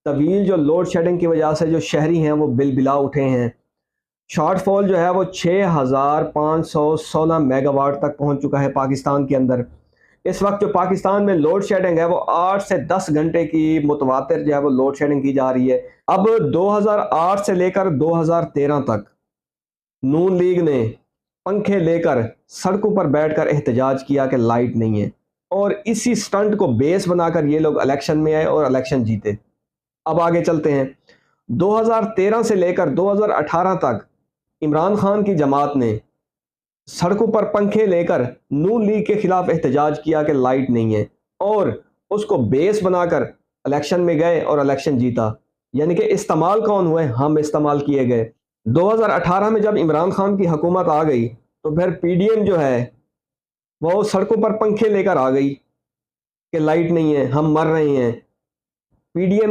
طویل جو load shedding کی وجہ سے جو شہری ہیں وہ بل بلا اٹھے ہیں. شارٹ فال جو ہے وہ 6516 میگا واٹ تک پہنچ چکا ہے پاکستان کے اندر. اس وقت جو پاکستان میں لوڈ شیڈنگ ہے وہ 8 سے 10 گھنٹے کی متواتر جو ہے وہ لوڈ شیڈنگ کی جا رہی ہے. اب 2008 سے لے کر 2013 تک نون لیگ نے پنکھے لے کر سڑکوں پر بیٹھ کر احتجاج کیا کہ لائٹ نہیں ہے، اور اسی سٹنٹ کو بیس بنا کر یہ لوگ الیکشن میں آئے اور الیکشن جیتے. اب آگے چلتے ہیں. 2013 سے لے کر 2018 تک عمران خان کی جماعت نے سڑکوں پر پنکھے لے کر نون لیگ کے خلاف احتجاج کیا کہ لائٹ نہیں ہے، اور اس کو بیس بنا کر الیکشن میں گئے اور الیکشن جیتا. یعنی کہ استعمال کون ہوئے؟ ہم استعمال کیے گئے. 2018 میں جب عمران خان کی حکومت آ گئی تو پھر پی ڈی ایم جو ہے وہ سڑکوں پر پنکھے لے کر آ گئی کہ لائٹ نہیں ہے، ہم مر رہے ہیں. P D M